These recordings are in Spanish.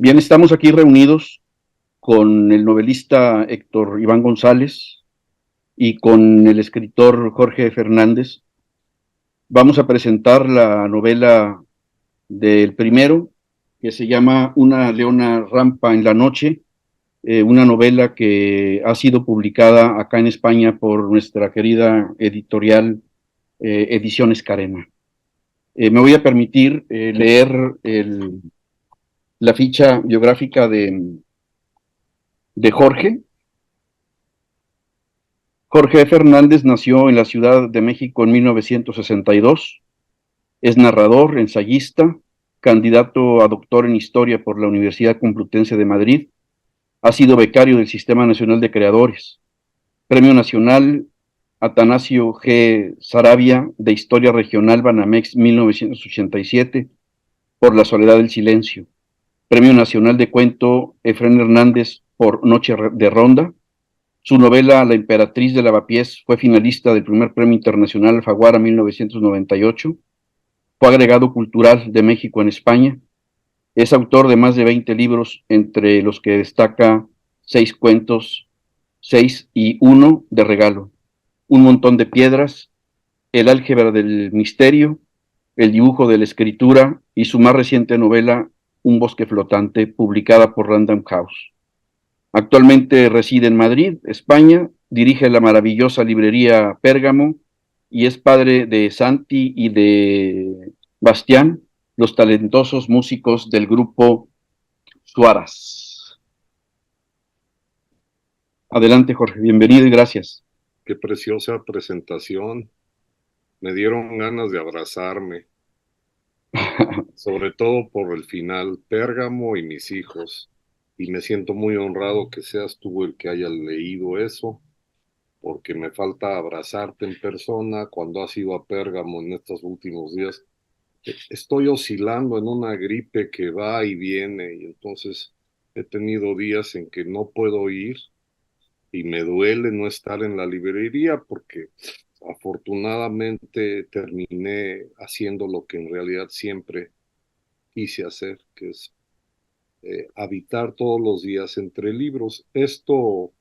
Bien, estamos aquí reunidos con el novelista Héctor Iván González y con el escritor Jorge Fernández. Vamos a presentar la novela del primero, que se llama Una leona rampa en la noche, una novela que ha sido publicada acá en España por nuestra querida editorial Ediciones Carema. Me voy a permitir leer la ficha biográfica de Jorge. Jorge Fernández nació en la Ciudad de México en 1962. Es narrador, ensayista, candidato a doctor en historia por la Universidad Complutense de Madrid. Ha sido becario del Sistema Nacional de Creadores, Premio Nacional Atanasio G. Saravia de Historia Regional Banamex 1987 por La Soledad del Silencio, Premio Nacional de Cuento Efrén Hernández por Noche de Ronda. Su novela La Emperatriz de Lavapiés fue finalista del primer Premio Internacional Alfaguara 1998. Fue agregado cultural de México en España. Es autor de más de 20 libros, entre los que destaca 6 cuentos, 6 y uno de regalo, Un montón de piedras, El álgebra del misterio, El dibujo de la escritura y su más reciente novela, Un bosque flotante, publicada por Random House. Actualmente reside en Madrid, España, dirige la maravillosa librería Pérgamo y es padre de Santi y de Bastián, los talentosos músicos del grupo Suaras. Adelante, Jorge, bienvenido y gracias. Qué preciosa presentación. Me dieron ganas de abrazarme, sobre todo por el final, Pérgamo y mis hijos. Y me siento muy honrado que seas tú el que haya leído eso, porque me falta abrazarte en persona cuando has ido a Pérgamo en estos últimos días. Estoy oscilando en una gripe que va y viene, y entonces he tenido días en que no puedo ir y me duele no estar en la librería porque afortunadamente terminé haciendo lo que en realidad siempre quise hacer, que es habitar todos los días entre libros. Esto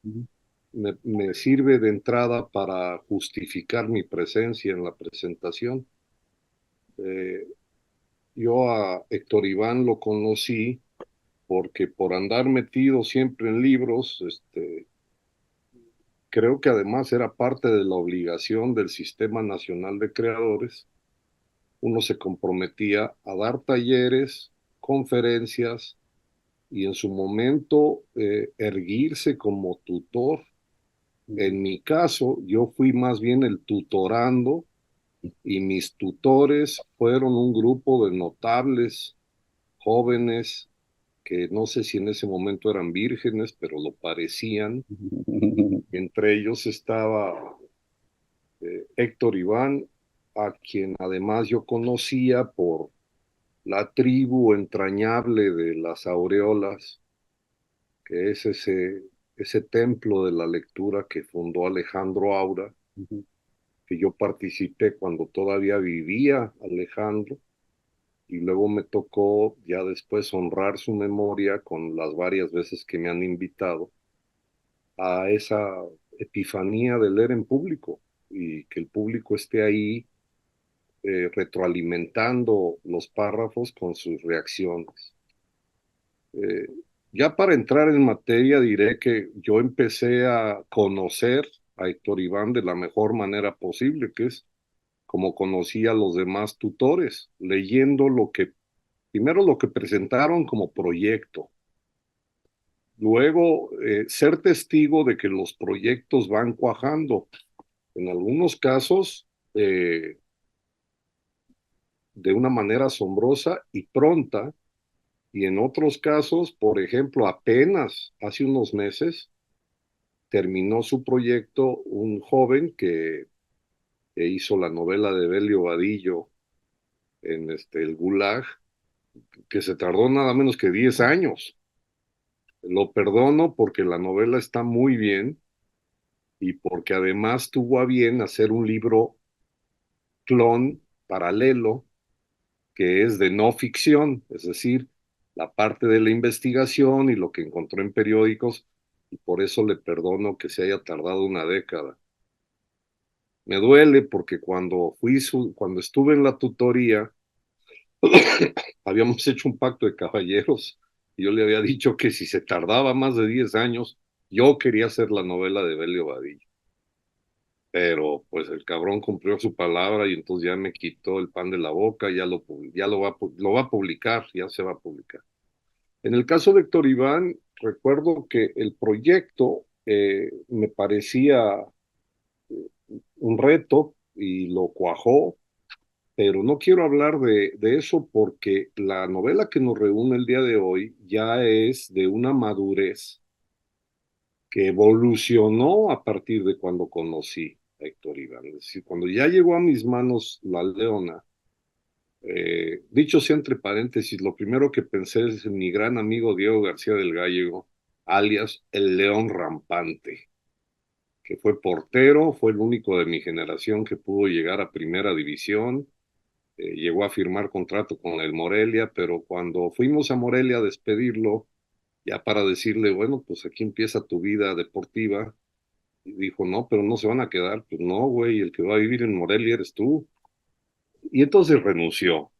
me sirve de entrada para justificar mi presencia en la presentación. Eh, yo a Héctor Iván lo conocí porque por andar metido siempre en libros, creo que además era parte de la obligación del Sistema Nacional de Creadores. Uno se comprometía a dar talleres, conferencias y en su momento erguirse como tutor. En mi caso, yo fui más bien el tutorando y mis tutores fueron un grupo de notables jóvenes que no sé si en ese momento eran vírgenes, pero lo parecían. Entre ellos estaba Héctor Iván, a quien además yo conocía por la tribu entrañable de las aureolas, que es ese templo de la lectura que fundó Alejandro Aura, que yo participé cuando todavía vivía Alejandro, y luego me tocó ya después honrar su memoria con las varias veces que me han invitado a esa epifanía de leer en público y que el público esté ahí retroalimentando los párrafos con sus reacciones. Eh, ya para entrar en materia diré que yo empecé a conocer a Héctor Iván de la mejor manera posible, que es como conocí a los demás tutores, leyendo primero lo que presentaron como proyecto, luego ser testigo de que los proyectos van cuajando. En algunos casos, de una manera asombrosa y pronta, y en otros casos, por ejemplo, apenas hace unos meses, terminó su proyecto un joven que hizo la novela de Belio Vadillo en el Gulag, que se tardó nada menos que 10 años. Lo perdono porque la novela está muy bien y porque además tuvo a bien hacer un libro clon paralelo que es de no ficción, es decir, la parte de la investigación y lo que encontró en periódicos, y por eso le perdono que se haya tardado una década. Me duele porque cuando estuve en la tutoría, habíamos hecho un pacto de caballeros y yo le había dicho que si se tardaba más de 10 años, yo quería hacer la novela de Belio Vadillo. Pero pues el cabrón cumplió su palabra y entonces ya me quitó el pan de la boca, lo va a publicar, ya se va a publicar. En el caso de Héctor Iván, recuerdo que el proyecto me parecía un reto y lo cuajó, pero no quiero hablar de eso porque la novela que nos reúne el día de hoy ya es de una madurez que evolucionó a partir de cuando conocí a Héctor Iván. Es decir, cuando ya llegó a mis manos La Leona, dicho sea entre paréntesis, lo primero que pensé es en mi gran amigo Diego García del Gallego, alias el León Rampante, que fue portero, fue el único de mi generación que pudo llegar a primera división, llegó a firmar contrato con el Morelia, pero cuando fuimos a Morelia a despedirlo, ya para decirle, bueno, pues aquí empieza tu vida deportiva, y dijo, no, pero no se van a quedar, pues no, güey, el que va a vivir en Morelia eres tú. Y entonces renunció,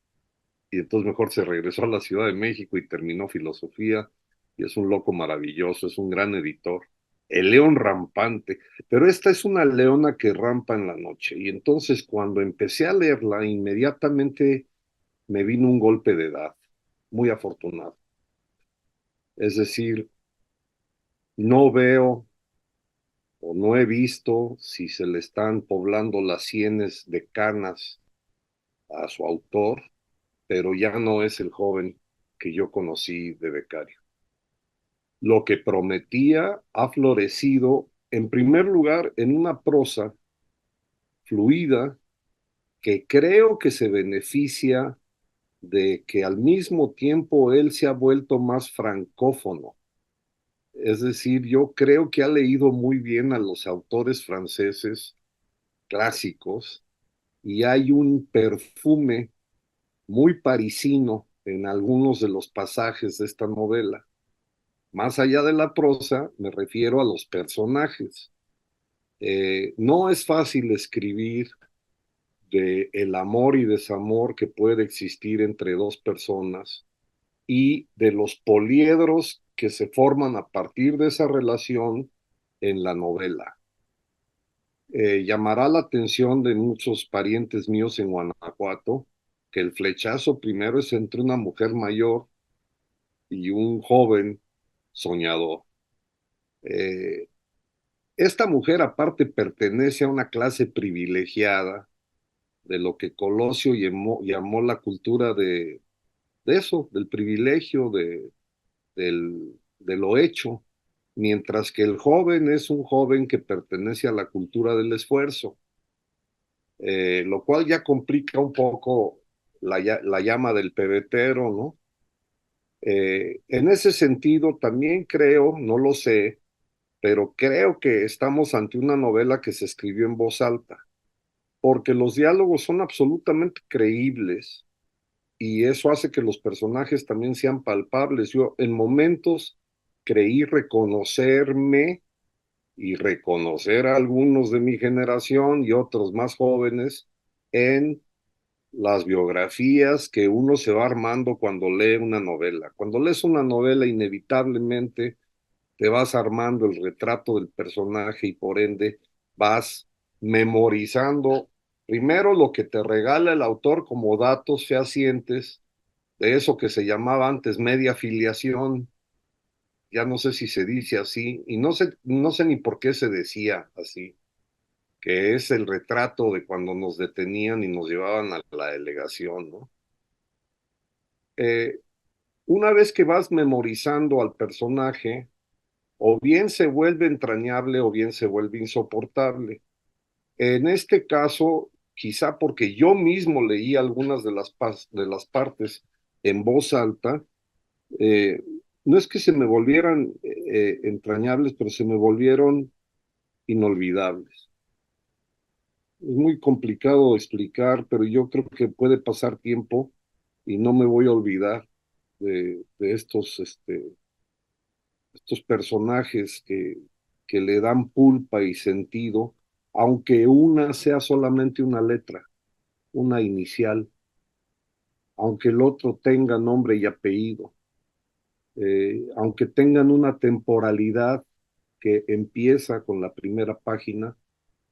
y entonces mejor se regresó a la Ciudad de México y terminó filosofía, y es un loco maravilloso, es un gran editor. El león rampante, pero esta es una leona que rampa en la noche, y entonces cuando empecé a leerla, inmediatamente me vino un golpe de edad, muy afortunado. Es decir, no veo o no he visto si se le están poblando las sienes de canas a su autor, pero ya no es el joven que yo conocí de becario. Lo que prometía ha florecido, en primer lugar, en una prosa fluida que creo que se beneficia de que al mismo tiempo él se ha vuelto más francófono. Es decir, yo creo que ha leído muy bien a los autores franceses clásicos y hay un perfume muy parisino en algunos de los pasajes de esta novela. Más allá de la prosa, me refiero a los personajes. No es fácil escribir de el amor y desamor que puede existir entre dos personas y de los poliedros que se forman a partir de esa relación en la novela. Llamará la atención de muchos parientes míos en Guanajuato que el flechazo primero es entre una mujer mayor y un joven soñador. Eh, Esta mujer aparte pertenece a una clase privilegiada de lo que Colosio llamó la cultura de eso, del privilegio, de lo hecho, mientras que el joven es un joven que pertenece a la cultura del esfuerzo, lo cual ya complica un poco la llama del pebetero, ¿no? En ese sentido, también creo, no lo sé, pero creo que estamos ante una novela que se escribió en voz alta, porque los diálogos son absolutamente creíbles y eso hace que los personajes también sean palpables. Yo en momentos creí reconocerme y reconocer a algunos de mi generación y otros más jóvenes en las biografías que uno se va armando cuando lee una novela. Cuando lees una novela, inevitablemente te vas armando el retrato del personaje y por ende vas memorizando primero lo que te regala el autor como datos fehacientes de eso que se llamaba antes media filiación, ya no sé si se dice así, y no sé ni por qué se decía así, que es el retrato de cuando nos detenían y nos llevaban a la delegación, ¿no? Eh, una vez que vas memorizando al personaje, o bien se vuelve entrañable o bien se vuelve insoportable. En este caso, quizá porque yo mismo leí algunas de las partes en voz alta, eh, no es que se me volvieran entrañables, pero se me volvieron inolvidables. Es muy complicado explicar, pero yo creo que puede pasar tiempo y no me voy a olvidar. de estos personajes que le dan pulpa y sentido, aunque una sea solamente una letra, una inicial, aunque el otro tenga nombre y apellido, aunque tengan una temporalidad que empieza con la primera página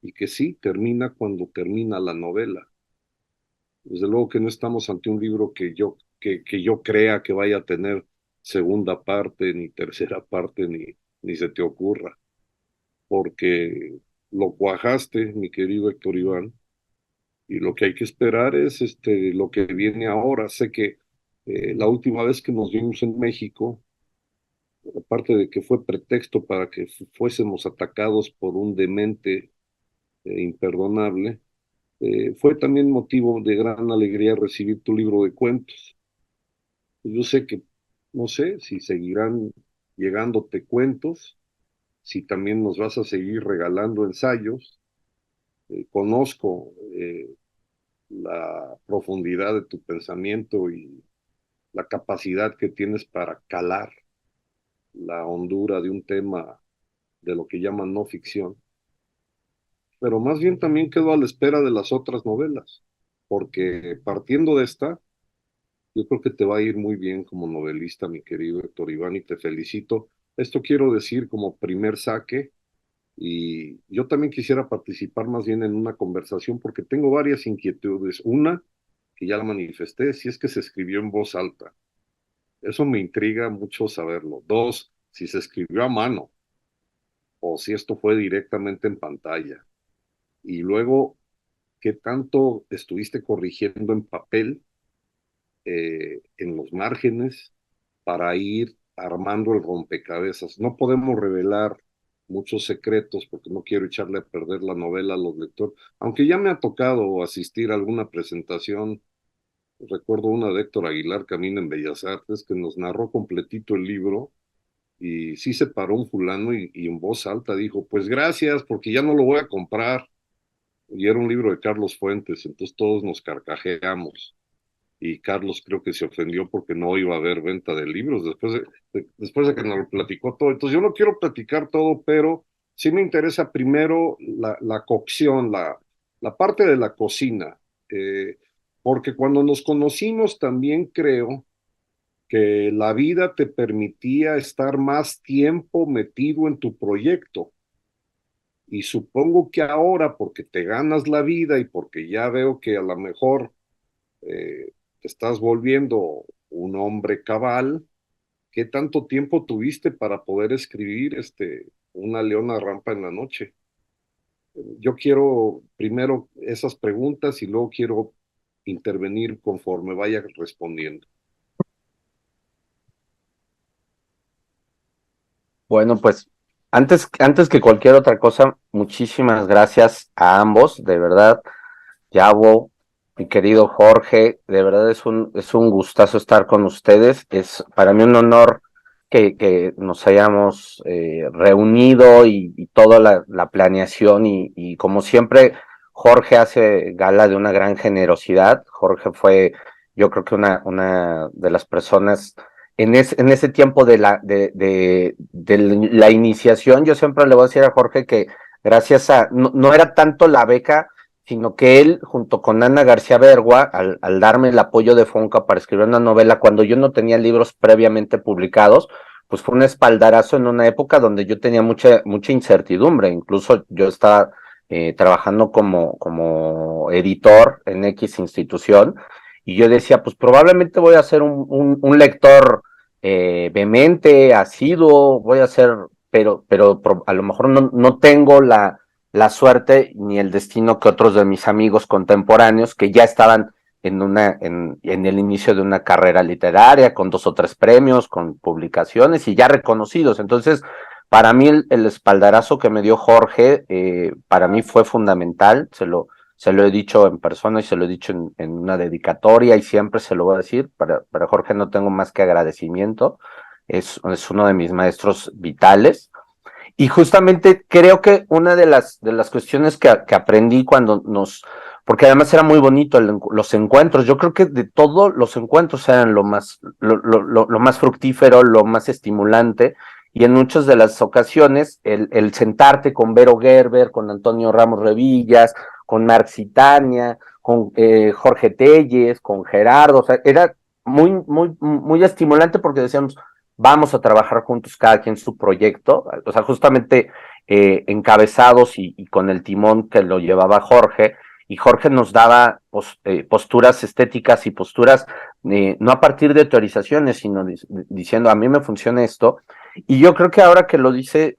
y que sí termina cuando termina la novela. Desde luego que no estamos ante un libro que yo crea que vaya a tener segunda parte, ni tercera parte, ni se te ocurra, porque lo cuajaste, mi querido Héctor Iván, y lo que hay que esperar es lo que viene ahora. Sé que la última vez que nos vimos en México, aparte de que fue pretexto para que fuésemos atacados por un demente imperdonable, fue también motivo de gran alegría recibir tu libro de cuentos. Yo sé que, no sé si seguirán llegándote cuentos, si también nos vas a seguir regalando ensayos. Conozco la profundidad de tu pensamiento y la capacidad que tienes para calar la hondura de un tema de lo que llaman no ficción, pero más bien también quedo a la espera de las otras novelas, porque partiendo de esta, yo creo que te va a ir muy bien como novelista, mi querido Héctor Iván, y te felicito. Esto quiero decir como primer saque, y yo también quisiera participar más bien en una conversación porque tengo varias inquietudes. Una, que ya la manifesté, si es que se escribió en voz alta. Eso me intriga mucho saberlo. Dos, si se escribió a mano o si esto fue directamente en pantalla. Y luego, ¿qué tanto estuviste corrigiendo en papel, en los márgenes, para ir armando el rompecabezas? No podemos revelar muchos secretos porque no quiero echarle a perder la novela a los lectores, aunque ya me ha tocado asistir a alguna presentación. Recuerdo una de Héctor Aguilar, Camino en Bellas Artes, que nos narró completito el libro y sí se paró un fulano y en voz alta dijo, pues gracias, porque ya no lo voy a comprar. Y era un libro de Carlos Fuentes, entonces todos nos carcajeamos. Y Carlos creo que se ofendió porque no iba a haber venta de libros después de que nos lo platicó todo. Entonces yo no quiero platicar todo, pero sí me interesa primero la cocción, la parte de la cocina, porque cuando nos conocimos también creo que la vida te permitía estar más tiempo metido en tu proyecto. Y supongo que ahora, porque te ganas la vida y porque ya veo que a lo mejor te estás volviendo un hombre cabal, ¿qué tanto tiempo tuviste para poder escribir Una leona rampa en la noche? Yo quiero primero esas preguntas y luego quiero intervenir conforme vaya respondiendo. Bueno, pues antes que cualquier otra cosa, muchísimas gracias a ambos, de verdad, Yavo, mi querido Jorge, de verdad es un gustazo estar con ustedes, es para mí un honor que nos hayamos reunido y toda la planeación y como siempre, Jorge hace gala de una gran generosidad. Jorge fue, yo creo que una de las personas en ese tiempo de la iniciación. Yo siempre le voy a decir a Jorge que gracias a, no era tanto la beca, sino que él, junto con Ana García Bergua, al darme el apoyo de Fonca para escribir una novela, cuando yo no tenía libros previamente publicados, pues fue un espaldarazo en una época donde yo tenía mucha incertidumbre. Incluso yo estaba trabajando como editor en X institución, y yo decía, pues probablemente voy a ser un lector vehemente, asiduo, voy a ser, pero a lo mejor no tengo la suerte ni el destino que otros de mis amigos contemporáneos que ya estaban en el inicio de una carrera literaria, con 2 o 3 premios, con publicaciones y ya reconocidos. Entonces, para mí el espaldarazo que me dio Jorge, para mí fue fundamental. Se lo he dicho en persona y se lo he dicho en una dedicatoria y siempre se lo voy a decir. Para Jorge no tengo más que agradecimiento. Es uno de mis maestros vitales. Y justamente creo que una de las cuestiones que aprendí cuando porque además era muy bonito los encuentros. Yo creo que de todos los encuentros eran lo más fructífero, lo más estimulante, y en muchas de las ocasiones el sentarte con Vero Gerber, con Antonio Ramos Revillas, con Marx y Tania, con Jorge Telles, con Gerardo, o sea, era muy estimulante porque decíamos, vamos a trabajar juntos cada quien su proyecto, o sea, justamente encabezados y con el timón que lo llevaba Jorge, y Jorge nos daba posturas estéticas y posturas no a partir de teorizaciones, sino diciendo, a mí me funciona esto, y yo creo que ahora que lo dices,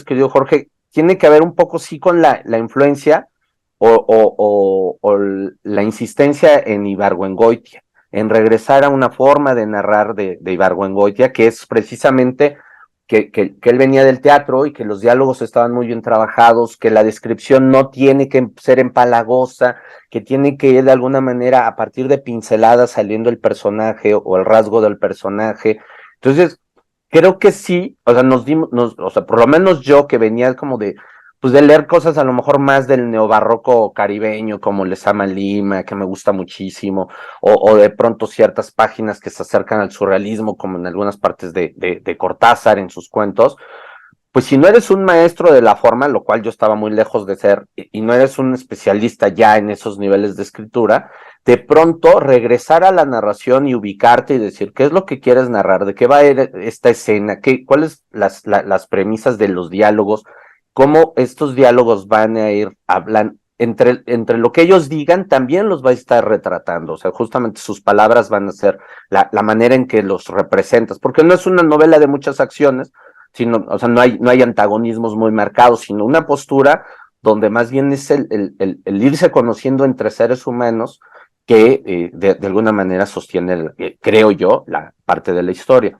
querido Jorge, tiene que ver un poco sí con la influencia o la insistencia en Ibargüengoitia, en regresar a una forma de narrar de Ibargüengoitia, que es precisamente que él venía del teatro y que los diálogos estaban muy bien trabajados, que la descripción no tiene que ser empalagosa, que tiene que de alguna manera a partir de pinceladas saliendo el personaje o el rasgo del personaje. Entonces, creo que sí, o sea, o sea, por lo menos yo que venía como pues de leer cosas a lo mejor más del neobarroco caribeño, como Lezama Lima, que me gusta muchísimo, o de pronto ciertas páginas que se acercan al surrealismo, como en algunas partes de Cortázar en sus cuentos, pues si no eres un maestro de la forma, lo cual yo estaba muy lejos de ser, y no eres un especialista ya en esos niveles de escritura, de pronto regresar a la narración y ubicarte y decir qué es lo que quieres narrar, de qué va a ir esta escena, cuáles las premisas de los diálogos, cómo estos diálogos van a ir hablando, entre lo que ellos digan, también los va a estar retratando, o sea, justamente sus palabras van a ser la manera en que los representas, porque no es una novela de muchas acciones, sino, o sea, no hay antagonismos muy marcados, sino una postura donde más bien es el irse conociendo entre seres humanos que de alguna manera sostiene, creo yo, la parte de la historia.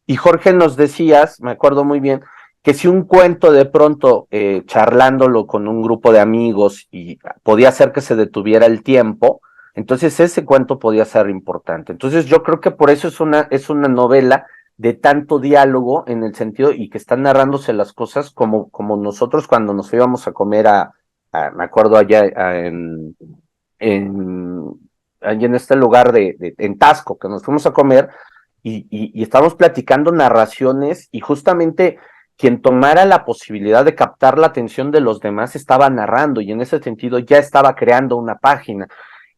Y Jorge nos decías, me acuerdo muy bien, que si un cuento de pronto charlándolo con un grupo de amigos y podía hacer que se detuviera el tiempo, entonces ese cuento podía ser importante. Entonces yo creo que por eso es una novela de tanto diálogo en el sentido y que están narrándose las cosas como nosotros cuando nos íbamos a comer me acuerdo allá allá en este lugar en Tasco, que nos fuimos a comer y estábamos platicando narraciones y justamente quien tomara la posibilidad de captar la atención de los demás estaba narrando y en ese sentido ya estaba creando una página.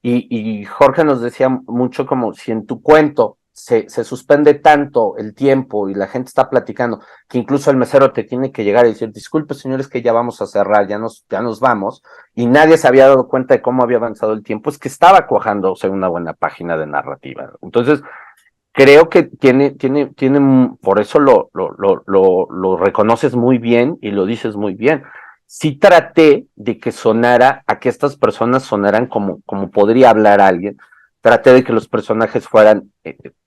Y Jorge nos decía mucho como si en tu cuento se suspende tanto el tiempo y la gente está platicando que incluso el mesero te tiene que llegar y decir, disculpe señores que ya vamos a cerrar, ya nos vamos, y nadie se había dado cuenta de cómo había avanzado el tiempo, es que estaba cuajándose una buena página de narrativa. Entonces, creo que tiene, por eso lo reconoces muy bien y lo dices muy bien. Sí traté de que sonara, a que estas personas sonaran como podría hablar alguien. Traté de que los personajes fueran,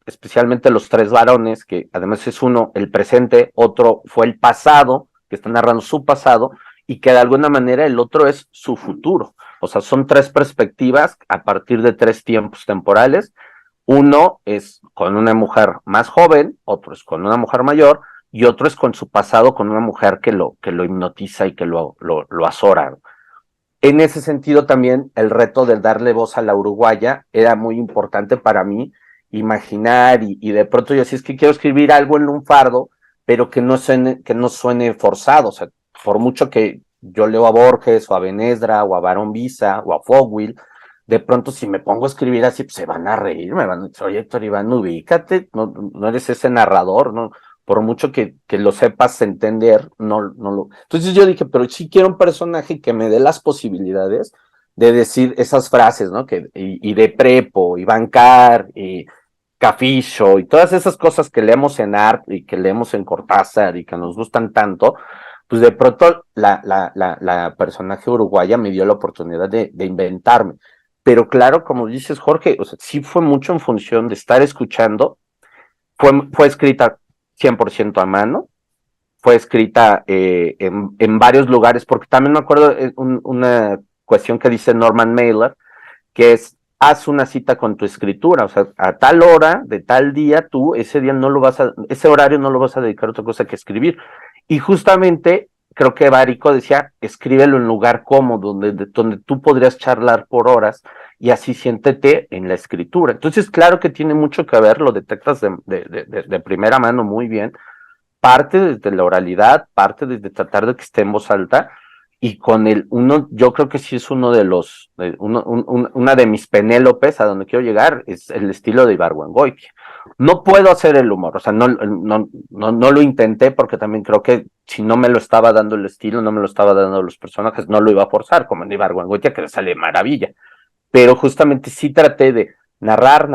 especialmente los tres varones, que además es uno el presente, otro fue el pasado, que está narrando su pasado, y que de alguna manera el otro es su futuro. O sea, son tres perspectivas a partir de tres tiempos temporales. Uno es con una mujer más joven, otro es con una mujer mayor, y otro es con su pasado, con una mujer que lo hipnotiza y que lo azora. En ese sentido también el reto de darle voz a la uruguaya era muy importante para mí, imaginar y de pronto yo decía, es que quiero escribir algo en lunfardo, pero que no suene forzado, o sea, por mucho que yo leo a Borges o a Benedra o a Barón Visa o a Fogwill, de pronto si me pongo a escribir así, pues se van a reír, me van a decir, oye Héctor Iván, ubícate, no eres ese narrador, no, por mucho que lo sepas entender, no lo... Entonces yo dije, pero sí quiero un personaje que me dé las posibilidades de decir esas frases, ¿no? Y de Prepo, y Bancar, y Cafillo, y todas esas cosas que leemos en Art y que leemos en Cortázar y que nos gustan tanto, pues de pronto la personaje uruguaya me dio la oportunidad de inventarme. Pero claro, como dices, Jorge, o sea, sí fue mucho en función de estar escuchando, fue escrita 100% a mano, fue escrita en varios lugares, porque también me acuerdo una cuestión que dice Norman Mailer, que es, haz una cita con tu escritura, o sea, a tal hora, de tal día, tú ese día ese horario no lo vas a dedicar a otra cosa que escribir. Y justamente creo que Barico decía, escríbelo en lugar cómodo, donde tú podrías charlar por horas, y así siéntete en la escritura. Entonces, claro que tiene mucho que ver, lo detectas de primera mano muy bien, parte desde la oralidad, parte desde tratar de que esté en voz alta, y con yo creo que sí es uno de los, una de mis Penélopes a donde quiero llegar, es el estilo de Ibargüengoitia. No puedo hacer el humor, o sea, no lo intenté porque también creo que si no me lo estaba dando el estilo, no me lo estaba dando los personajes, no lo iba a forzar, como en Ibargüengoitia, que le sale maravilla. Pero justamente sí traté de narrar,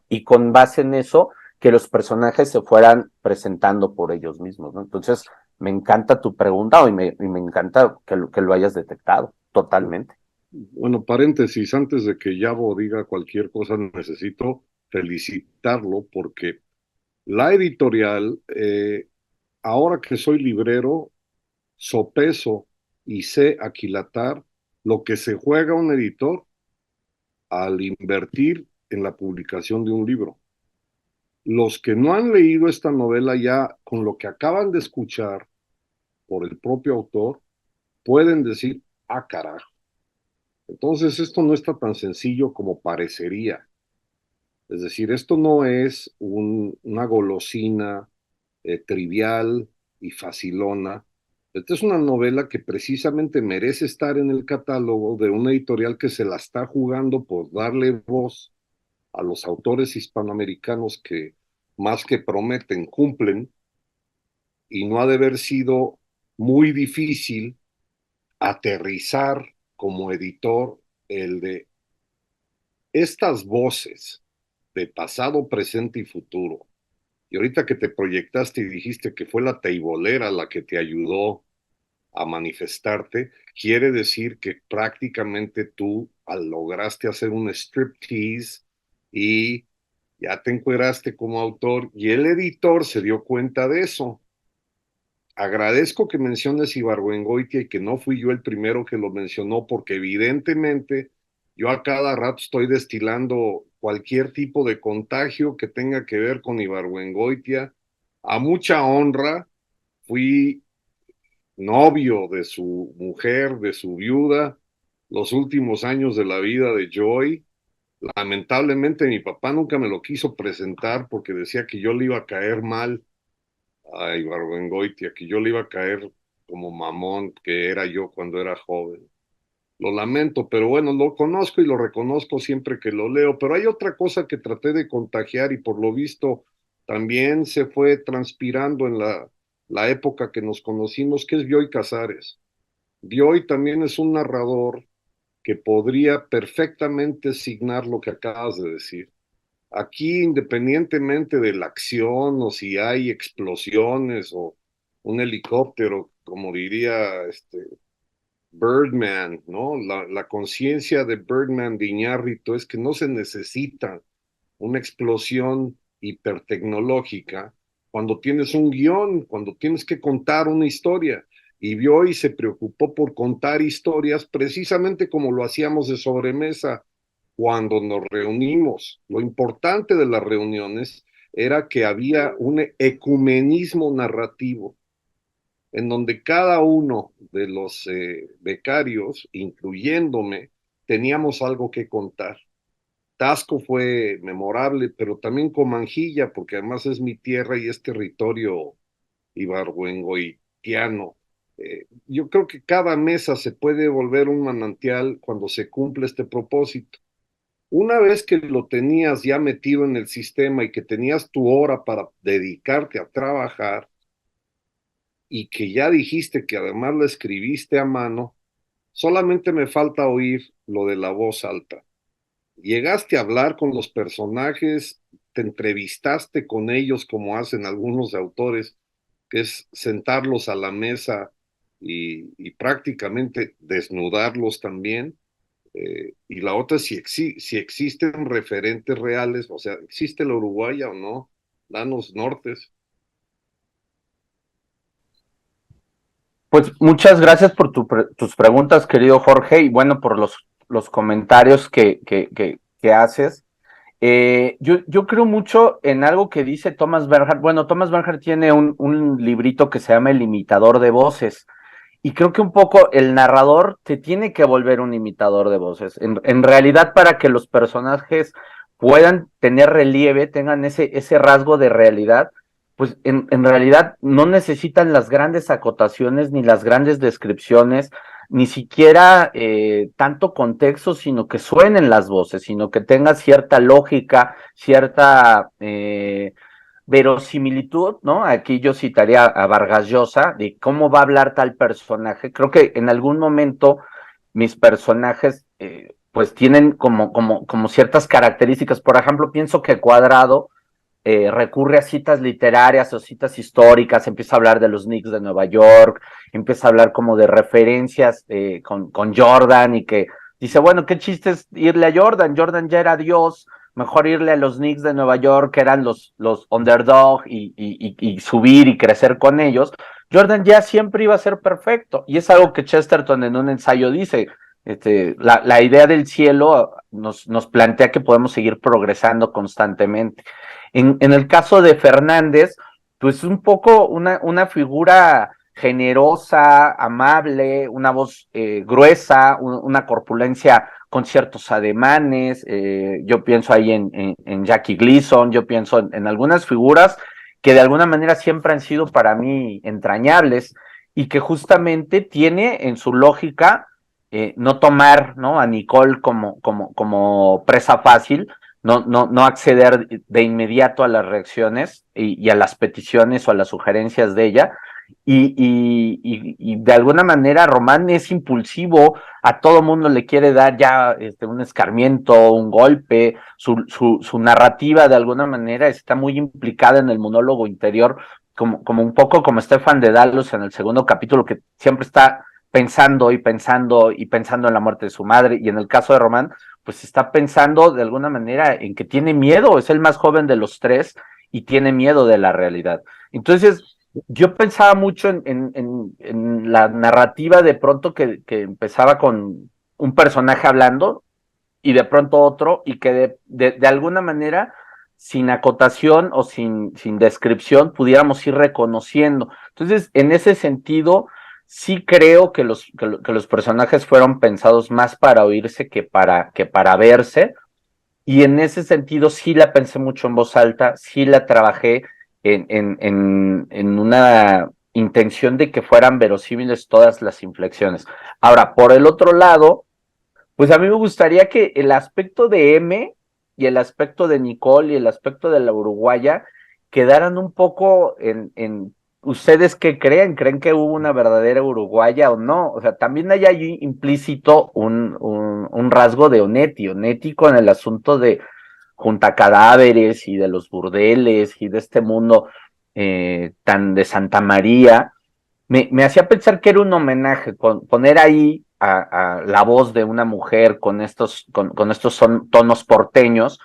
y con base en eso, que los personajes se fueran presentando por ellos mismos, ¿no? Entonces, me encanta tu pregunta y me encanta que lo hayas detectado totalmente. Bueno, paréntesis, antes de que Yabo diga cualquier cosa, necesito felicitarlo porque la editorial, ahora que soy librero, sopeso y sé aquilatar lo que se juega un editor al invertir en la publicación de un libro. Los que no han leído esta novela ya, con lo que acaban de escuchar por el propio autor, pueden decir, ah, carajo. Entonces esto no está tan sencillo como parecería. Es decir, esto no es una golosina trivial y facilona. Esta es una novela que precisamente merece estar en el catálogo de una editorial que se la está jugando por darle voz a los autores hispanoamericanos que más que prometen, cumplen, y no ha de haber sido muy difícil aterrizar como editor el de estas voces de pasado, presente y futuro. Y ahorita que te proyectaste y dijiste que fue la teibolera la que te ayudó a manifestarte, quiere decir que prácticamente tú lograste hacer un striptease y ya te encueraste como autor y el editor se dio cuenta de eso. Agradezco que menciones Ibargüengoitia y que no fui yo el primero que lo mencionó, porque evidentemente yo a cada rato estoy destilando cualquier tipo de contagio que tenga que ver con Ibargüengoitia. A mucha honra, fui novio de su mujer, de su viuda, los últimos años de la vida de Joy. Lamentablemente mi papá nunca me lo quiso presentar porque decía que yo le iba a caer mal a Ibargüengoitia, que yo le iba a caer como mamón que era yo cuando era joven. Lo lamento, pero bueno, lo conozco y lo reconozco siempre que lo leo. Pero hay otra cosa que traté de contagiar y por lo visto también se fue transpirando en la época que nos conocimos, que es Bioy Casares. Bioy también es un narrador que podría perfectamente signar lo que acabas de decir. Aquí, independientemente de la acción o si hay explosiones o un helicóptero, como diría Birdman, ¿no? La conciencia de Birdman de Iñárritu es que no se necesita una explosión hipertecnológica cuando tienes un guión, cuando tienes que contar una historia. Y Bioy se preocupó por contar historias precisamente como lo hacíamos de sobremesa cuando nos reunimos. Lo importante de las reuniones era que había un ecumenismo narrativo en donde cada uno de los becarios, incluyéndome, teníamos algo que contar. Tasco fue memorable, pero también Comanjilla, porque además es mi tierra y es territorio ibargüengoitiano. Yo creo que cada mesa se puede volver un manantial cuando se cumple este propósito. Una vez que lo tenías ya metido en el sistema y que tenías tu hora para dedicarte a trabajar y que ya dijiste que además la escribiste a mano, solamente me falta oír lo de la voz alta. Llegaste a hablar con los personajes, te entrevistaste con ellos como hacen algunos autores, que es sentarlos a la mesa y prácticamente desnudarlos también. Y la otra, si existen referentes reales, o sea, ¿existe la Uruguaya o no? Danos nortes. Pues muchas gracias por tus preguntas, querido Jorge, y bueno, por los comentarios que haces. Yo creo mucho en algo que dice Thomas Bernhard. Bueno, Thomas Bernhard tiene un librito que se llama El imitador de voces. Y creo que un poco el narrador te tiene que volver un imitador de voces. En realidad, para que los personajes puedan tener relieve, tengan ese rasgo de realidad, pues en realidad no necesitan las grandes acotaciones ni las grandes descripciones, ni siquiera tanto contexto, sino que suenen las voces, sino que tenga cierta lógica, cierta verosimilitud, ¿no? Aquí yo citaría a Vargas Llosa, de cómo va a hablar tal personaje. Creo que en algún momento mis personajes, pues tienen como ciertas características. Por ejemplo, pienso que Cuadrado recurre a citas literarias o citas históricas, empieza a hablar de los Knicks de Nueva York, empieza a hablar como de referencias con Jordan y que dice, bueno, qué chiste es irle a Jordan, Jordan ya era Dios, mejor irle a los Knicks de Nueva York, que eran los underdog y subir y crecer con ellos. Jordan ya siempre iba a ser perfecto, y es algo que Chesterton en un ensayo dice, la idea del cielo nos plantea que podemos seguir progresando constantemente. En el caso de Fernández, pues un poco una figura generosa, amable, una voz gruesa, una corpulencia con ciertos ademanes. Yo pienso ahí en Jackie Gleason, yo pienso en algunas figuras que de alguna manera siempre han sido para mí entrañables y que justamente tiene en su lógica no tomar, ¿no?, a Nicole como presa fácil, no acceder de inmediato a las reacciones y a las peticiones o a las sugerencias de ella. Y de alguna manera Román es impulsivo, a todo mundo le quiere dar ya un escarmiento, un golpe, su narrativa de alguna manera está muy implicada en el monólogo interior, como un poco como Stefan Dedalus en el segundo capítulo, que siempre está pensando y pensando y pensando en la muerte de su madre, y en el caso de Román, pues está pensando de alguna manera en que tiene miedo, es el más joven de los tres y tiene miedo de la realidad. Entonces, yo pensaba mucho en la narrativa de pronto que empezaba con un personaje hablando y de pronto otro, y que de alguna manera, sin acotación o sin descripción, pudiéramos ir reconociendo. Entonces, en ese sentido, sí creo que los personajes fueron pensados más para oírse que para verse, y en ese sentido sí la pensé mucho en voz alta, sí la trabajé en una intención de que fueran verosímiles todas las inflexiones. Ahora, por el otro lado, pues a mí me gustaría que el aspecto de M y el aspecto de Nicole y el aspecto de la uruguaya quedaran un poco en ¿ustedes qué creen? ¿Creen que hubo una verdadera uruguaya o no? O sea, también hay allí implícito un rasgo de Onetti. Onetti con el asunto de junta cadáveres y de los burdeles y de este mundo tan de Santa María, me hacía pensar que era un homenaje, poner ahí a la voz de una mujer con estos tonos porteños,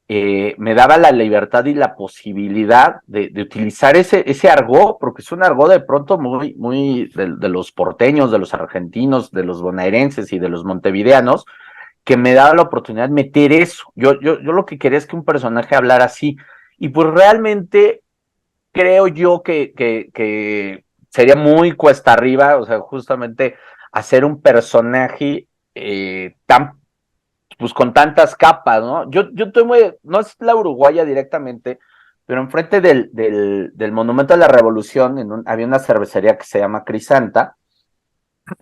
me daba la libertad y la posibilidad de utilizar ese argot, porque es un argot de pronto muy de los porteños, de los argentinos, de los bonaerenses y de los montevideanos, que me daba la oportunidad de meter eso. Yo lo que quería es que un personaje hablara así, y pues realmente creo yo que sería muy cuesta arriba, o sea, justamente hacer un personaje pues con tantas capas, ¿no? Yo estoy no es la uruguaya directamente, pero enfrente del Monumento a la Revolución, había una cervecería que se llama Crisanta.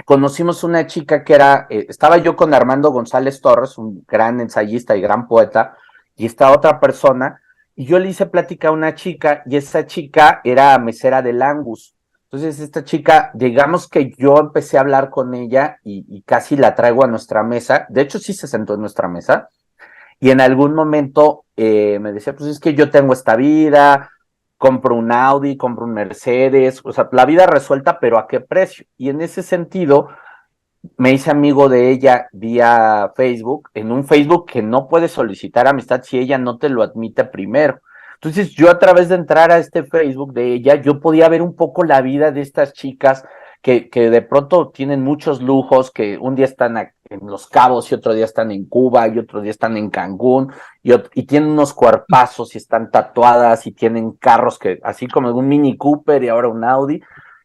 Conocimos una chica que estaba yo con Armando González Torres, un gran ensayista y gran poeta, y esta otra persona, y yo le hice plática a una chica, y esa chica era mesera del Angus. Entonces esta chica, digamos que yo empecé a hablar con ella y casi la traigo a nuestra mesa, de hecho sí se sentó en nuestra mesa, y en algún momento me decía, pues es que yo tengo esta vida, compro un Audi, compro un Mercedes, o sea, la vida resuelta, pero ¿a qué precio? Y en ese sentido, me hice amigo de ella vía Facebook, en un Facebook que no puedes solicitar amistad si ella no te lo admite primero. Entonces, yo a través de entrar a este Facebook de ella, yo podía ver un poco la vida de estas chicas que de pronto tienen muchos lujos, que un día están en Los Cabos y otro día están en Cuba y otro día están en Cancún y tienen unos cuerpazos y están tatuadas y tienen carros que así como un Mini Cooper y ahora un Audi,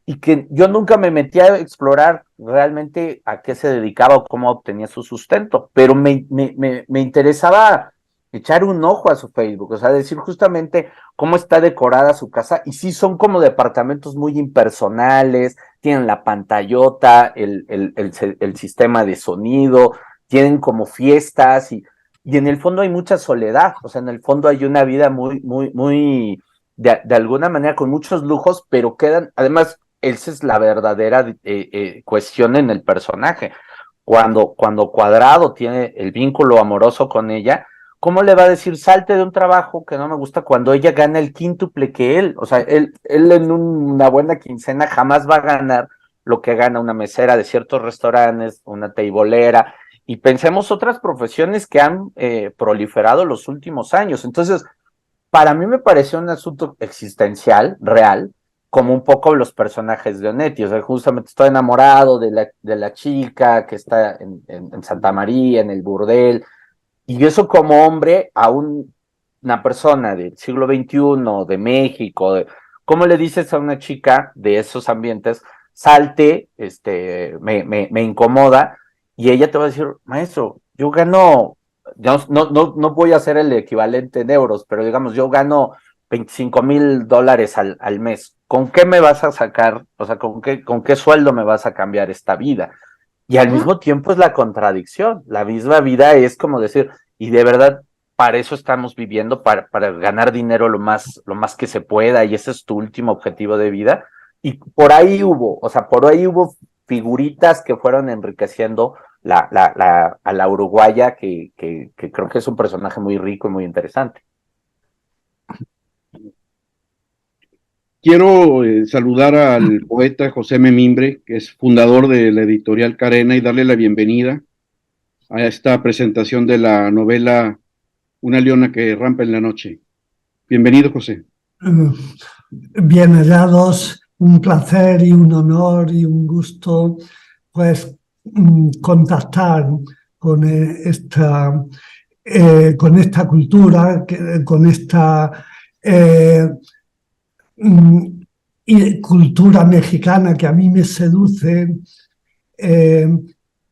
y que yo nunca me metí a explorar realmente a qué se dedicaba o cómo obtenía su sustento, pero me interesaba echar un ojo a su Facebook, o sea, decir justamente cómo está decorada su casa, y sí son como departamentos muy impersonales, tienen la pantallota, el sistema de sonido, tienen como fiestas y en el fondo hay mucha soledad, o sea, en el fondo hay una vida muy, de alguna manera con muchos lujos, pero quedan, además, esa es la verdadera cuestión en el personaje. Cuando Cuadrado tiene el vínculo amoroso con ella, ¿cómo le va a decir salte de un trabajo que no me gusta cuando ella gana el quíntuple que él? O sea, él en una buena quincena jamás va a ganar lo que gana una mesera de ciertos restaurantes, una teibolera, y pensemos otras profesiones que han proliferado los últimos años. Entonces, para mí me pareció un asunto existencial, real, como un poco los personajes de Onetti. O sea, justamente estoy enamorado de la chica que está en Santa María, en el burdel, y eso como hombre a una persona del siglo XXI, de México, ¿cómo le dices a una chica de esos ambientes, salte, me incomoda, y ella te va a decir, maestro, yo gano, no voy a hacer el equivalente en euros, pero digamos, yo gano $25,000 al mes. ¿Con qué me vas a sacar? O sea, con qué sueldo me vas a cambiar esta vida? Y al mismo tiempo es la contradicción. La misma vida es como decir, y de verdad, para eso estamos viviendo, para ganar dinero lo más que se pueda, y ese es tu último objetivo de vida. Y por ahí hubo figuritas que fueron enriqueciendo a la uruguaya, que creo que es un personaje muy rico y muy interesante. Quiero saludar al poeta José Memimbre, que es fundador de la editorial Carena, y darle la bienvenida a esta presentación de la novela Una leona que rampa en la noche. Bienvenido, José. Bien hallados, un placer y un honor y un gusto, pues, contactar con con esta cultura, con esta cultura mexicana que a mí me seduce,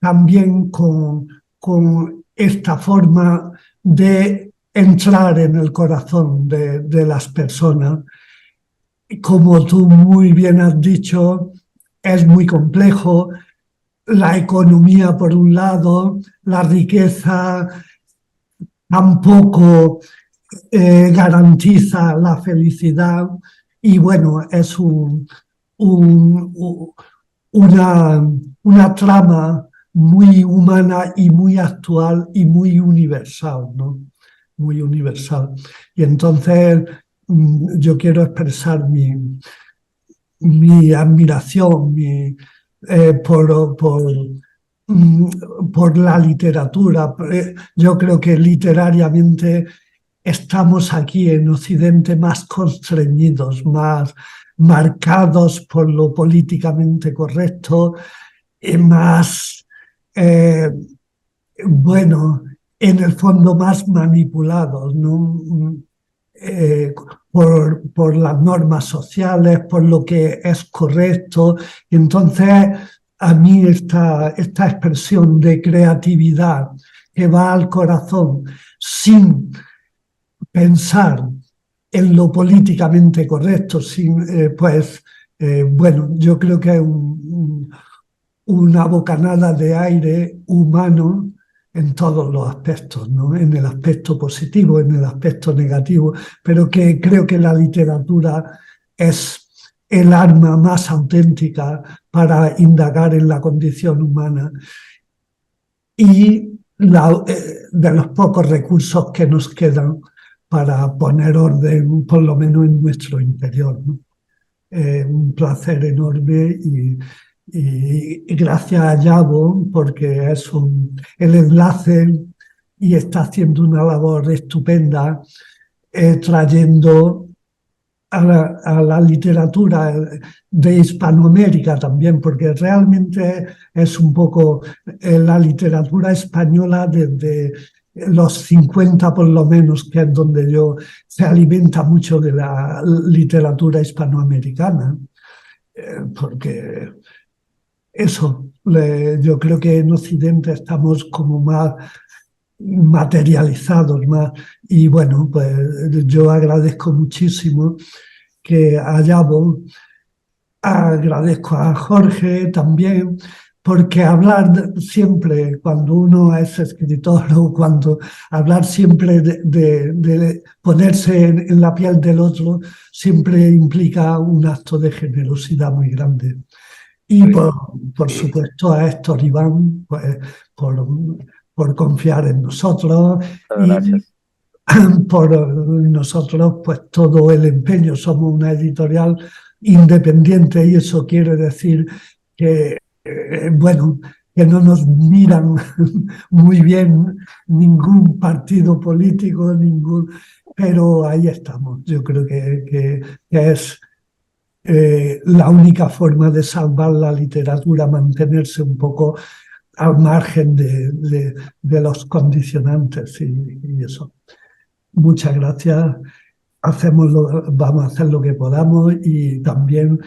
también con esta forma de entrar en el corazón de las personas. Como tú muy bien has dicho, es muy complejo. La economía, por un lado, la riqueza tampoco garantiza la felicidad, y bueno, es una trama muy humana y muy actual y muy universal, ¿no? Muy universal. Y entonces yo quiero expresar mi admiración por la literatura. Yo creo que literariamente estamos aquí en Occidente más constreñidos, más marcados por lo políticamente correcto, y más, bueno, en el fondo más manipulados, ¿no? Por las normas sociales, por lo que es correcto. Y entonces, a mí esta expresión de creatividad que va al corazón sin pensar en lo políticamente correcto, bueno, yo creo que es una bocanada de aire humano en todos los aspectos, ¿no? En el aspecto positivo, en el aspecto negativo, pero que creo que la literatura es el arma más auténtica para indagar en la condición humana y de los pocos recursos que nos quedan para poner orden, por lo menos en nuestro interior, ¿no? Un placer enorme y gracias a Yabo, porque es el enlace y está haciendo una labor estupenda trayendo a la literatura de Hispanoamérica también, porque realmente es un poco la literatura española desde los 50 por lo menos, que es donde yo se alimenta mucho de la literatura hispanoamericana, porque eso, yo creo que en Occidente estamos como más materializados más. Y bueno, pues yo agradezco muchísimo que haya vos, agradezco a Jorge también, porque hablar siempre, cuando uno es escritor o cuando hablar siempre de ponerse en la piel del otro, siempre implica un acto de generosidad muy grande. Y por supuesto a Héctor Iván, pues, por, por confiar en nosotros Muchas y gracias. por nosotros, pues todo el empeño. Somos una editorial independiente y eso quiere decir que, bueno, que no nos miran muy bien ningún partido político, pero ahí estamos. Yo creo que es la única forma de salvar la literatura, mantenerse un poco al margen de los condicionantes y eso. Muchas gracias. Vamos a hacer lo que podamos y también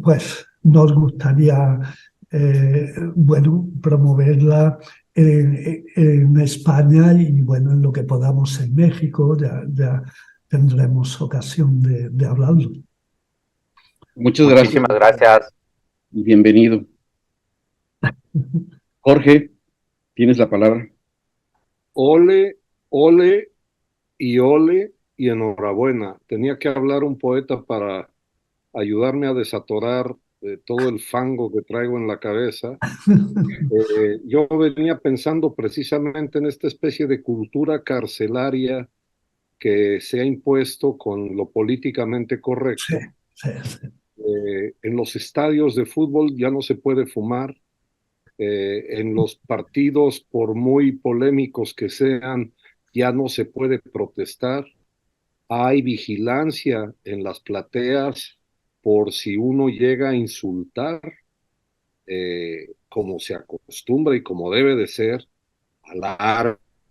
pues nos gustaría bueno, promoverla en España y bueno, en lo que podamos en México, ya tendremos ocasión de hablarlo. Muchas gracias Muchísimas gracias. y bienvenido. Jorge, tienes la palabra. Ole, ole y enhorabuena. Tenía que hablar un poeta para ayudarme a desatorar todo el fango que traigo en la cabeza. Yo venía pensando precisamente en esta especie de cultura carcelaria que se ha impuesto con lo políticamente Sí, correcto. sí, sí. En los estadios de fútbol ya no se puede fumar. En los partidos, por muy polémicos que sean, ya no se puede protestar. Hay vigilancia en las plateas por si uno llega a insultar, como se acostumbra y como debe de ser, al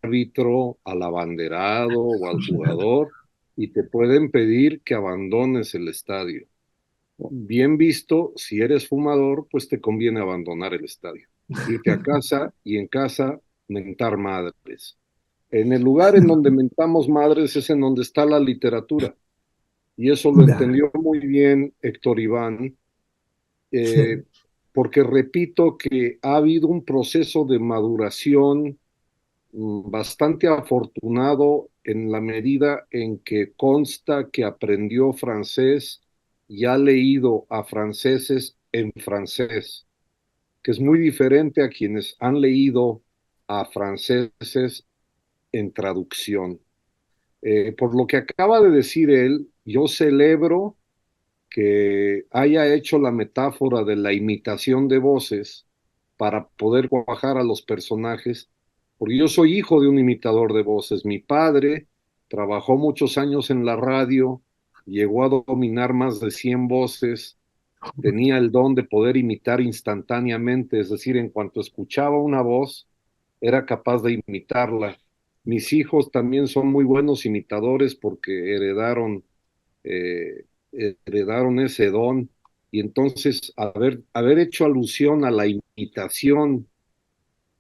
árbitro, al abanderado o al jugador, y te pueden pedir que abandones el estadio. Bien visto, si eres fumador, pues te conviene abandonar el estadio, irte a casa y en casa mentar madres. En el lugar en donde mentamos madres es en donde está la literatura. Y eso lo Ya, entendió muy bien Héctor Iván, sí, eh, porque repito que ha habido un proceso de maduración bastante afortunado en la medida en que consta que aprendió francés y ha leído a franceses en francés, que es muy diferente a quienes han leído a franceses en traducción. Por lo que acaba de decir él, yo celebro que haya hecho la metáfora de la imitación de voces para poder cuajar a los personajes, porque yo soy hijo de un imitador de voces. Mi padre trabajó muchos años en la radio, llegó a dominar más de 100 voces, tenía el don de poder imitar instantáneamente, es decir, en cuanto escuchaba una voz, era capaz de imitarla. Mis hijos también son muy buenos imitadores porque eh, heredaron ese don y entonces haber hecho alusión a la imitación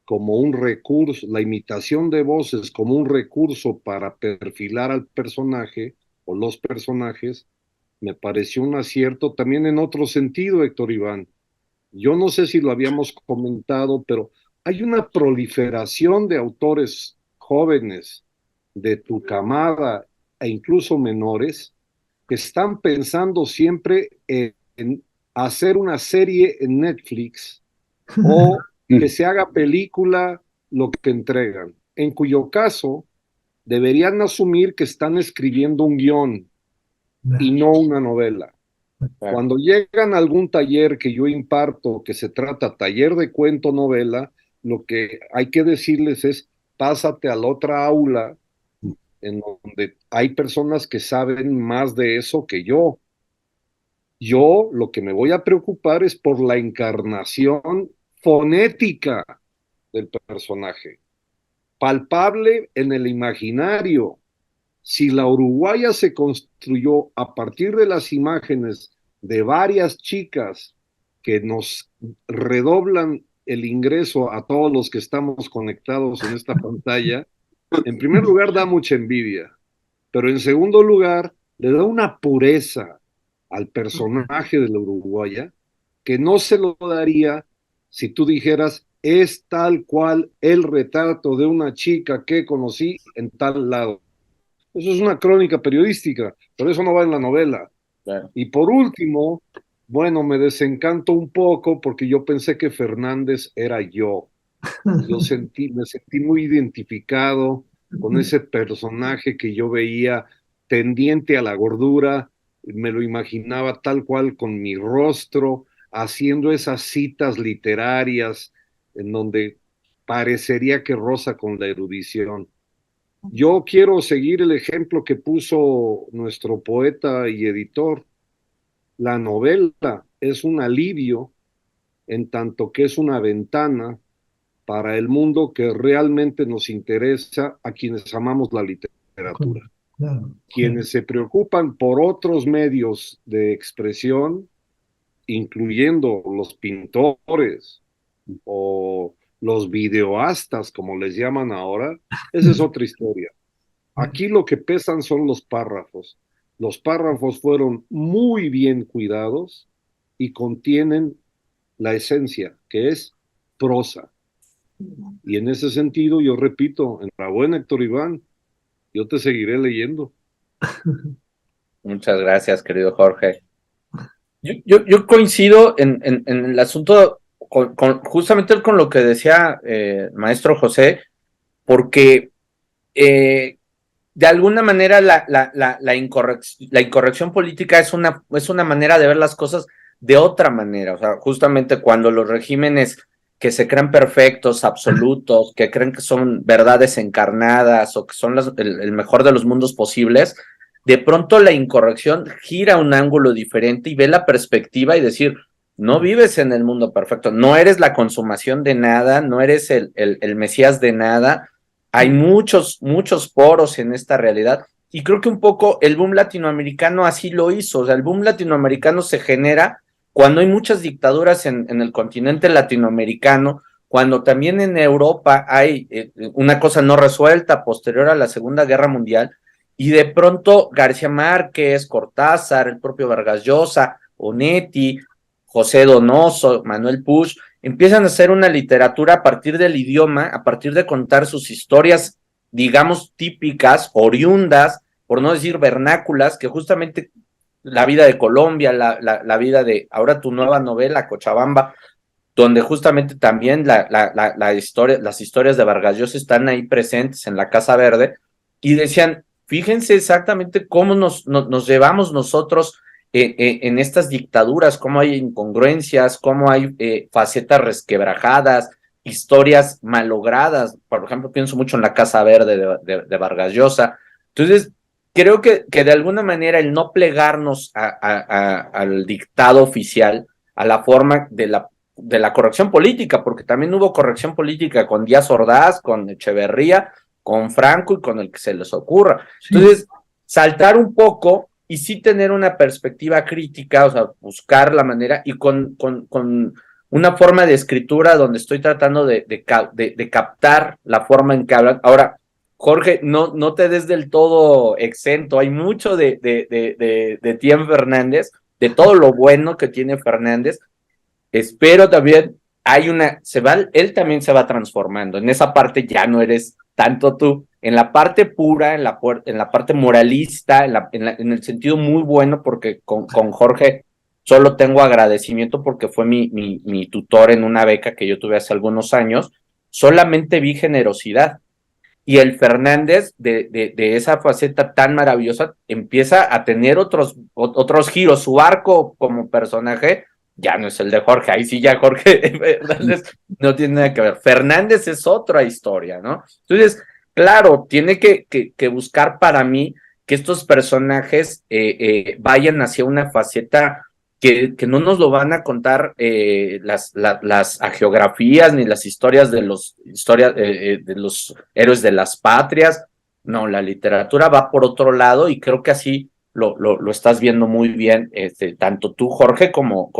como un recurso, la imitación de voces como un recurso para perfilar al personaje o los personajes, me pareció un acierto también en otro sentido, Héctor Iván. Yo no sé si lo habíamos comentado, pero hay una proliferación de autores jóvenes de tu camada e incluso menores que están pensando siempre en hacer una serie en Netflix o que se haga película lo que entregan, en cuyo caso deberían asumir que están escribiendo un guión y ya, no una novela. Cuando llegan a algún taller que yo imparto, que se trata taller de cuento novela, lo que hay que decirles es, pásate a la otra aula en donde hay personas que saben más de eso que yo. Yo lo que me voy a preocupar es por la encarnación fonética del personaje, palpable en el imaginario. Si la uruguaya se construyó a partir de las imágenes de varias chicas que nos redoblan el ingreso a todos los que estamos conectados en esta pantalla, en primer lugar da mucha envidia, pero en segundo lugar le da una pureza al personaje de la uruguaya que no se lo daría si tú dijeras es tal cual el retrato de una chica que conocí en tal lado. Eso es una crónica periodística, pero eso no va en la novela. Claro. Y por último, bueno, me desencanto un poco porque yo pensé que Fernández era yo. Me sentí muy identificado con ese personaje que yo veía tendiente a la gordura, me lo imaginaba tal cual con mi rostro, haciendo esas citas literarias en donde parecería que roza con la erudición. Yo quiero seguir el ejemplo que puso nuestro poeta y editor. La novela es un alivio en tanto que es una ventana para el mundo que realmente nos interesa a quienes amamos la literatura. Claro, Quienes se preocupan por otros medios de expresión, incluyendo los pintores o los videoastas, como les llaman ahora, esa es otra historia. Aquí lo que pesan son los párrafos. Los párrafos fueron muy bien cuidados y contienen la esencia, que es prosa. Y en ese sentido, yo repito, enhorabuena, Héctor Iván, yo te seguiré leyendo. Muchas gracias, querido Jorge. Yo coincido en el asunto justamente con lo que decía maestro José, porque de alguna manera la incorrección política es una manera de ver las cosas de otra manera. O sea, justamente cuando los regímenes que se creen perfectos, absolutos, que creen que son verdades encarnadas o que son el mejor de los mundos posibles, de pronto la incorrección gira un ángulo diferente y ve la perspectiva y decir, no vives en el mundo perfecto, no eres la consumación de nada, no eres el Mesías de nada. Hay muchos poros en esta realidad y creo que un poco el boom latinoamericano así lo hizo. O sea, el boom latinoamericano se genera cuando hay muchas dictaduras en el continente latinoamericano, cuando también en Europa hay una cosa no resuelta posterior a la Segunda Guerra Mundial, y de pronto García Márquez, Cortázar, el propio Vargas Llosa, Onetti, José Donoso, Manuel Puig, empiezan a hacer una literatura a partir del idioma, a partir de contar sus historias, digamos, típicas, oriundas, por no decir vernáculas, que justamente la vida de Colombia, la vida de, ahora tu nueva novela, Cochabamba, donde justamente también las historias de Vargas Llosa están ahí presentes en la Casa Verde, y decían, fíjense exactamente cómo nos llevamos nosotros en estas dictaduras, cómo hay incongruencias, cómo hay facetas resquebrajadas, historias malogradas. Por ejemplo, pienso mucho en la Casa Verde de Vargas Llosa. Entonces, creo que de alguna manera el no plegarnos al dictado oficial, a la forma de la corrección política, porque también hubo corrección política con Díaz Ordaz, con Echeverría, con Franco y con el que se les ocurra. Entonces, saltar un poco y sí tener una perspectiva crítica, o sea, buscar la manera y con una forma de escritura donde estoy tratando de captar la forma en que hablan. Ahora, Jorge, no te des del todo exento, hay mucho de ti en Fernández, de todo lo bueno que tiene Fernández. Espero también él también se va transformando. En esa parte ya no eres tanto tú. En la parte pura, en la parte moralista, en el sentido muy bueno, porque con Jorge solo tengo agradecimiento porque fue mi tutor en una beca que yo tuve hace algunos años. Solamente vi generosidad. Y el Fernández, de esa faceta tan maravillosa, empieza a tener otros giros. Su arco como personaje ya no es el de Jorge. Ahí sí ya Jorge Fernández no tiene nada que ver. Fernández es otra historia, ¿no? Entonces, claro, tiene que buscar para mí que estos personajes vayan hacia una faceta que no nos lo van a contar las hagiografías ni las historias de de los héroes de las patrias. No, la literatura va por otro lado y creo que así lo estás viendo muy bien, tanto tú, Jorge, como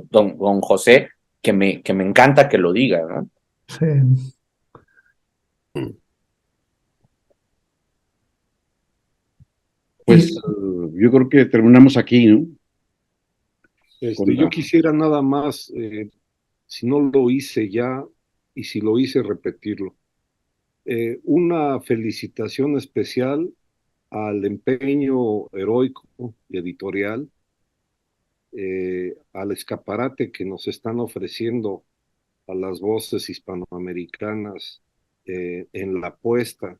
don José, que me encanta que lo diga, ¿no? Sí. Pues yo creo que terminamos aquí, ¿no? Yo quisiera nada más, si no lo hice ya, y si lo hice, repetirlo. Una felicitación especial al empeño heroico y editorial, al escaparate que nos están ofreciendo a las voces hispanoamericanas en la apuesta,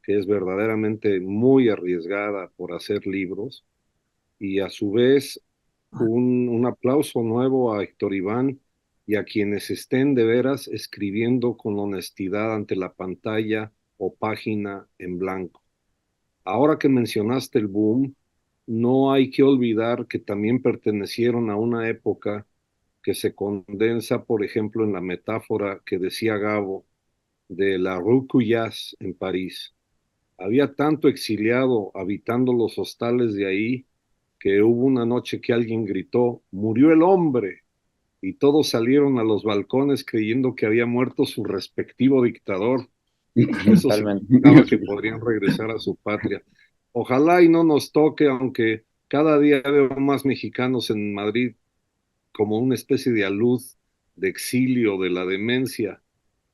que es verdaderamente muy arriesgada por hacer libros, y a su vez un aplauso nuevo a Héctor Iván y a quienes estén de veras escribiendo con honestidad ante la pantalla o página en blanco. Ahora que mencionaste el boom, no hay que olvidar que también pertenecieron a una época que se condensa, por ejemplo, en la metáfora que decía Gabo de la Rue Cuyas en París. Había tanto exiliado habitando los hostales de ahí que hubo una noche que alguien gritó, murió el hombre, y todos salieron a los balcones creyendo que había muerto su respectivo dictador, y eso Totalmente. significaba que podrían regresar a su patria. Ojalá y no nos toque, aunque cada día veo más mexicanos en Madrid como una especie de alud de exilio de la demencia,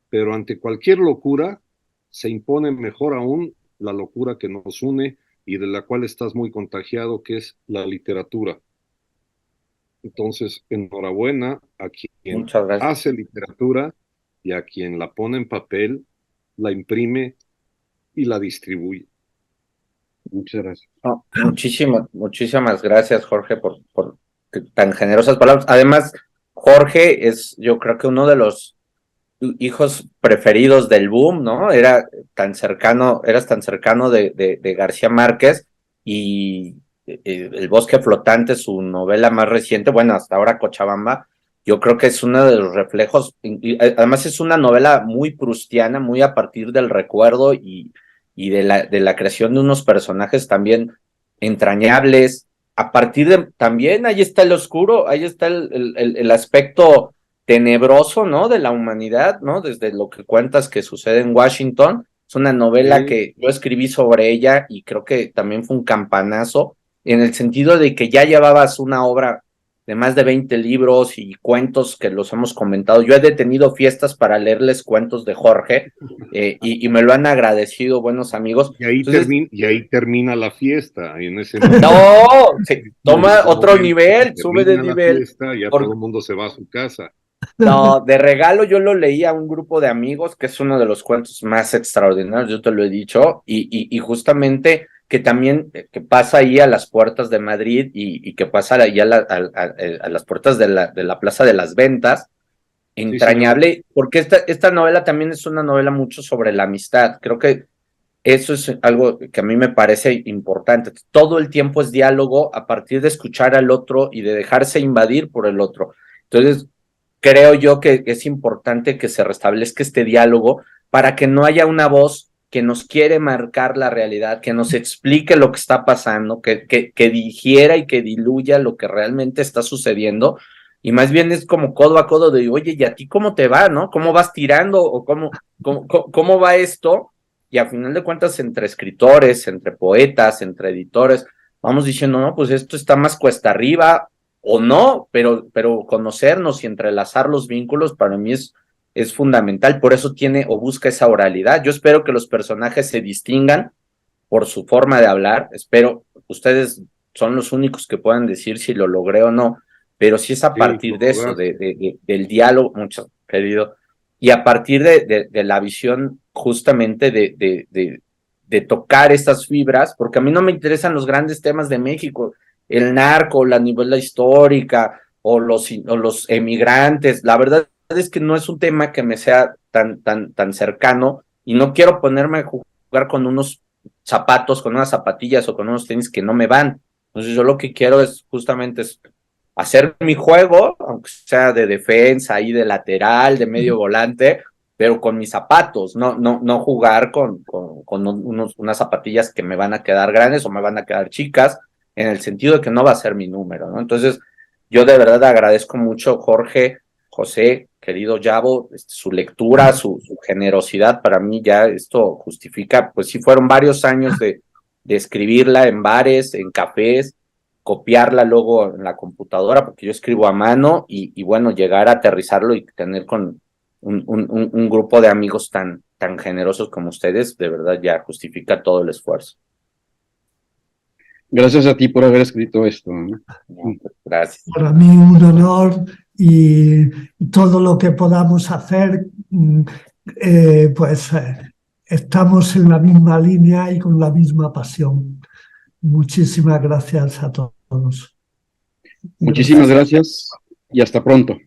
pero ante cualquier locura se impone mejor aún la locura que nos une y de la cual estás muy contagiado, que es la literatura. Entonces, enhorabuena a quien Muchas gracias. hace literatura y a quien la pone en papel, la imprime y la distribuye. Muchas gracias. No, muchísimas gracias, Jorge, por tan generosas palabras. Además, Jorge es, yo creo que uno de los hijos preferidos del boom, ¿no? Eras tan cercano de García Márquez y El Bosque Flotante, su novela más reciente, bueno, hasta ahora Cochabamba, yo creo que es uno de los reflejos, y además es una novela muy prustiana, muy a partir del recuerdo y de la creación de unos personajes también entrañables. A partir de, también ahí está el oscuro, ahí está el aspecto tenebroso, ¿no? De la humanidad, ¿no? Desde lo que cuentas que sucede en Washington. Es una novela que yo escribí sobre ella y creo que también fue un campanazo en el sentido de que ya llevabas una obra de más de 20 libros y cuentos que los hemos comentado. Yo he detenido fiestas para leerles cuentos de Jorge y me lo han agradecido buenos amigos. Y ahí, entonces, y ahí termina la fiesta. En ese no, se toma otro nivel, sube de nivel. Fiesta, ya todo el mundo se va a su casa. No, de regalo yo lo leí a un grupo de amigos, que es uno de los cuentos más extraordinarios, yo te lo he dicho, y justamente que también que pasa ahí a las puertas de Madrid y que pasa ahí a las puertas de la Plaza de las Ventas, entrañable, sí, porque esta novela también es una novela mucho sobre la amistad. Creo que eso es algo que a mí me parece importante. Todo el tiempo es diálogo a partir de escuchar al otro y de dejarse invadir por el otro. Entonces, creo yo que es importante que se restablezca este diálogo para que no haya una voz que nos quiere marcar la realidad, que nos explique lo que está pasando, que digiera y que diluya lo que realmente está sucediendo, y más bien es como codo a codo de, oye, ¿y a ti cómo te va, no? ¿Cómo vas tirando? ¿O cómo va esto? Y a final de cuentas, entre escritores, entre poetas, entre editores, vamos diciendo, no, pues esto está más cuesta arriba, o no, pero conocernos y entrelazar los vínculos para mí es fundamental, por eso tiene o busca esa oralidad. Yo espero que los personajes se distingan por su forma de hablar, espero, ustedes son los únicos que puedan decir si lo logré o no, pero si es a partir de eso, del diálogo, mucho querido, y a partir de la visión justamente de tocar estas fibras, porque a mí no me interesan los grandes temas de México, el narco, la novela histórica o los emigrantes. La verdad es que no es un tema que me sea tan cercano y no quiero ponerme a jugar con unos zapatos, con unas zapatillas o con unos tenis que no me van. Entonces yo lo que quiero es justamente hacer mi juego, aunque sea de defensa, ahí de lateral, de medio volante, pero con mis zapatos, no jugar con unas zapatillas que me van a quedar grandes o me van a quedar chicas, en el sentido de que no va a ser mi número, ¿no? Entonces, yo de verdad agradezco mucho, Jorge, José, querido Yabo, su lectura, su generosidad. Para mí ya esto justifica, pues sí fueron varios años de escribirla en bares, en cafés, copiarla luego en la computadora, porque yo escribo a mano, y bueno, llegar a aterrizarlo y tener con un grupo de amigos tan generosos como ustedes, de verdad ya justifica todo el esfuerzo. Gracias a ti por haber escrito esto, ¿no? Gracias. Para mí un honor, y todo lo que podamos hacer, pues estamos en la misma línea y con la misma pasión. Muchísimas gracias a todos. Muchísimas gracias y hasta pronto.